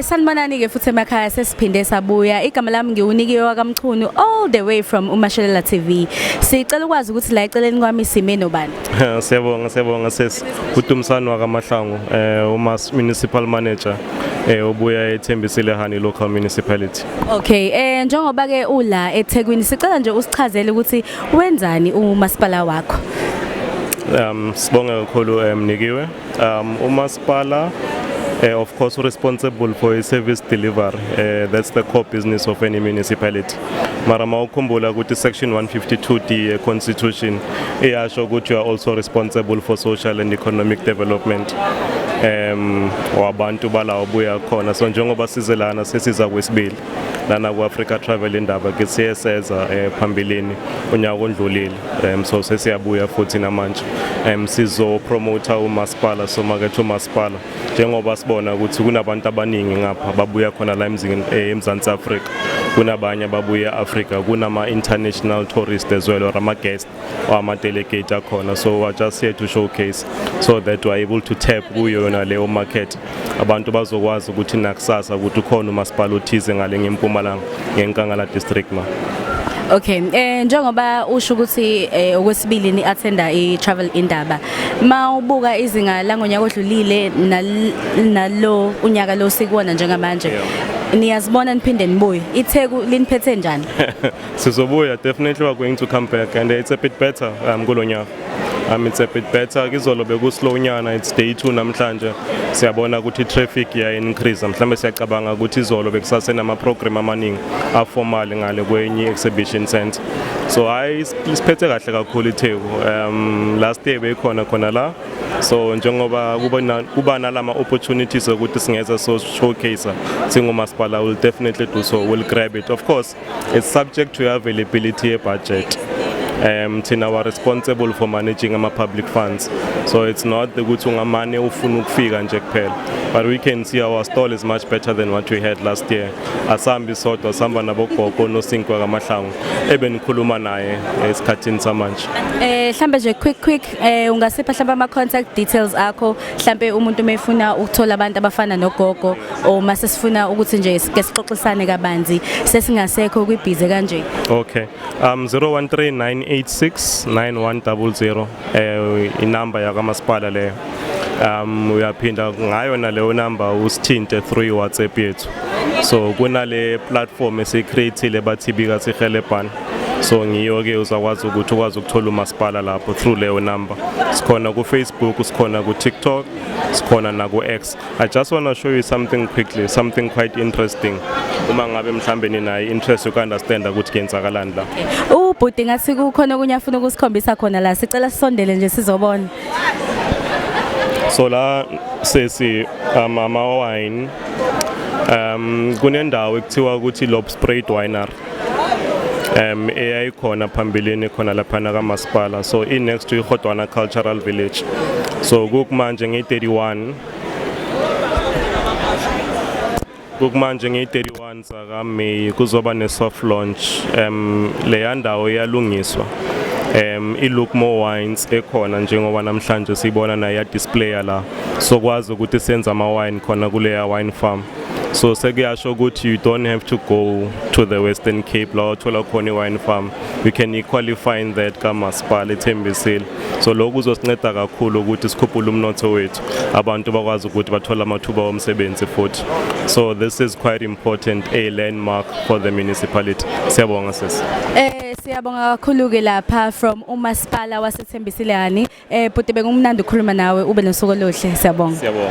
Sanibonani ke futhi emakhaya sesiphinde sabuya. Igama lami ngiwunikiwe wakamchunu all the way from uMashelela TV. Sicela ukwazi ukuthi la eceleni kwami sime nobani. Siyabonga sesi. Utumsani wakaMahlangu, municipal manager obuya eThembisile Hani local municipality. Okay, njengoba ke ula eThekwini sicela nje usichazele ukuthi wenzani umasipala wakho. Sibonga kakhulu Mnikiwe. Umasipala of course responsible for a service delivery. That's the core business of any municipality. Mara mawukhumbula ukuthi section 152D constitution iyasho ukuthi you are also responsible for social and economic development. Wabantu bala obuya khona, so njengoba sizelana sesiza kwesibili lana ku-Africa Travel Indaba ke siyeseza phambilini unyaka ondlulile, so sesiyabuya futhi namanje sizo promoter umasipala, so makethe umasipala njengoba sibona ukuthi kunabantu abaningi ngapha babuya khona la eMzansi Africa, kunabanye babuya eAfrica, kunama international tourists as well or ama guests or ama delegate akhona, so we're just here to showcase so that we're able to tap kuyo yona leyo market, abantu bazokwazi ukuthi nakusasa ukuthi ukhona umasipala othize ngale ngeMpumalanga ngeNkangala district ma. Okay, njengoba usho ukuthi okwesibili ni attenda iTravel Indaba, mawubuka izinga la ngonyaka odlulile nalo unyaka lo sikuona njengamanje, niyazibona niphinde nibuye, iTheku liniphethe njani? Sizobuya, definitely we're going to come back and it's a bit better kulonyaka. It's a bit better. Kizolo bekuslow nyana, it's day 2 namhlanje. Siyabona ukuthi traffic ya increase. Mhlambe siyacabanga ukuthi izolo bekusase nama program amaningi aformal ngale kwenye exhibition center. So isiphethe kahle kakhulu iTheku. Last year bekhona la. So njengoba kuba nalama opportunities ukuthi singeza so showcase singumasipala, will definitely do so. We'll grab it. Of course, it's subject to availability budget. Tina are responsible for managing our public funds, so it's not the good ungamane ufuna ukufika nje kuphela, but we can see our stall is much better than what we had last year. Asambi sodwa samba nabogogo noSinkwa kaMahlangu ebenikhuluma naye esikhathini samanje. Mhlambe nje quick ungasipha mhlawumbe ama contact details akho, mhlambe umuntu mefuna ukuthola abantu abafana nogogo o mase sifuna ukuthi nje sike sixoxisane kabanzi sesingasekho kwibhize kanje. Okay, 013-986-9100 inamba yakamasipala leyo. Uyaphinda ngayo naleyo number usithinte through WhatsApp yethu. So kunale platform esicreateile bathi bika sihelebhana, so ngiyo ke uzakwazi ukuthi ukwazi ukuthola umasipala lapho through leyo number. Sikhona ku Facebook, sikhona ku TikTok, sikhona na ku X. I just want to show you something quickly, something quite interesting. Uma ngabe mhlambe nina interest you understand ukuthi kwenzakalani la. Ubhuti ngathi kukhona okunye afuna ukusikhombisa khona la, sicela sisondele nje sizobona. So la sesi ama wine kunendawo ekuthiwa ukuthi Lobspruit Winery. Eyayikhona phambilini khona lapha kaMasipala, so in next to iGodwana Cultural Village. So kumanje nge31 saka May kuzoba ne soft launch. Le ndawo iyalungiswa. I-Look More Wines ekhona njengoba namhlanje sibona na ya display la, so kwazi ukuthi senza ama wine khona kule wine farm. So sekuyasho ukuthi you don't have to go to the Western Cape la uthola khona wine farm, we can equally find that kaMasipala eThembisile. So lokho kuzosinceda kakhulu ukuthi sikhuphule umnotho wethu, abantu bakwazi ukuthi bathola amathuba omsebenzi futhi. So this is quite important, a landmark for the municipality. Siyabonga sisi. Siyabonga kakhulu ke lapha from umasipala waseThembisile Hani. Bhuti bengumnandi ukukhuluma nawe, ube nosuku oluhle. Siyabonga. Siyabonga.